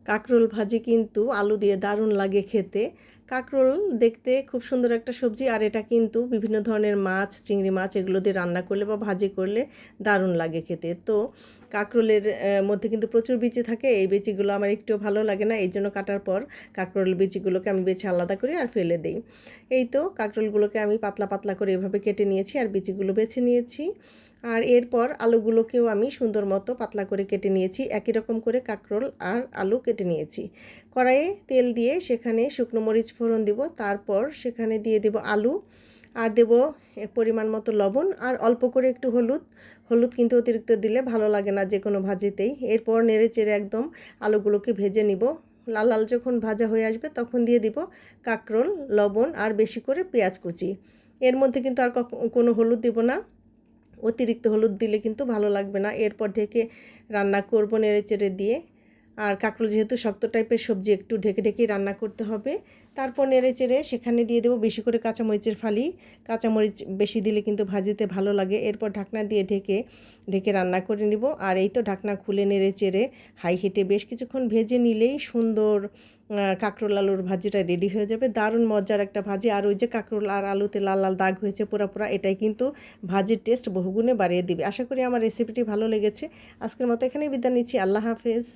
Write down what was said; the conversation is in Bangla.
কাঁকরোল ভাজি কিন্তু আলু দিয়ে দারুণ লাগে খেতে। কাঁকরোল দেখতে খুব সুন্দর একটা সবজি, আর এটা কিন্তু বিভিন্ন ধরনের মাছ, চিংড়ি মাছ এগুলো দিয়ে রান্না করলে বা ভাজি করলে দারুণ লাগে খেতে। তো কাঁকরোলের মধ্যে কিন্তু প্রচুর বিচি থাকে, এই বিচিগুলো আমার একটুও ভালো লাগে না, এই জন্য কাটার পর কাঁকরোল বিচিগুলোকে আমি বেছে আলাদা করি আর ফেলে দিই। এই তো কাঁকরোলগুলোকে আমি পাতলা পাতলা করে এভাবে কেটে নিয়েছি আর বিচিগুলো বেছে নিয়েছি। আর এরপর আলুগুলোকেও আমি সুন্দর মতো পাতলা করে কেটে নিয়েছি, একই রকম করে কাঁকরোল আর আলু কেটে নিয়েছি। কড়াইয়ে তেল দিয়ে সেখানে শুকনো মরিচ ফোড়ন দিব, তারপর সেখানে দিয়ে দেব আলু, আর দেব পরিমাণ মতো লবণ আর অল্প করে একটু হলুদ। হলুদ কিন্তু অতিরিক্ত দিলে ভালো লাগে না যে কোনো ভাজিতেই। এরপর নেড়ে চেড়ে একদম আলুগুলোকে ভেজে নিব। লাল লাল যখন ভাজা হয়ে আসবে তখন দিয়ে দিব কাঁকরোল, লবণ আর বেশি করে পেঁয়াজ কুচি। এর মধ্যে কিন্তু আর কোনো হলুদ দিব না, অতিরিক্ত হলুদ দিলে কিন্তু ভালো লাগবে না। এরপর ঢেকে রান্না করব নেড়ে চেড়ে দিয়ে। আর কাঁকরোল যেহেতু শক্ত টাইপের সবজি, একটু ঢেকে ঢেকেই রান্না করতে হবে। তারপর নেড়ে চেড়ে সেখানে দিয়ে দেবো বেশি করে কাঁচামরিচের ফালি। কাঁচামরিচ বেশি দিলে কিন্তু ভাজিতে ভালো লাগে। এরপর ঢাকনা দিয়ে ঢেকে ঢেকে রান্না করে নিব। আর এই তো ঢাকনা খুলে নেড়ে চেড়ে হাই হিটে বেশ কিছুক্ষণ ভেজে নিলেই সুন্দর কাঁকরোল আলুর ভাজিটা রেডি হয়ে যাবে। দারুণ মজার একটা ভাজি। আর ওই যে কাঁকরোল আর আলুতে লাল লাল দাগ হয়েছে পোড়া পোড়া, এটাই কিন্তু ভাজির টেস্ট বহুগুণে বাড়িয়ে দিবে। আশা করি আমার রেসিপিটি ভালো লেগেছে। আজকের মতো এখানেই বিদায় নিচ্ছি। আল্লাহ হাফেজ।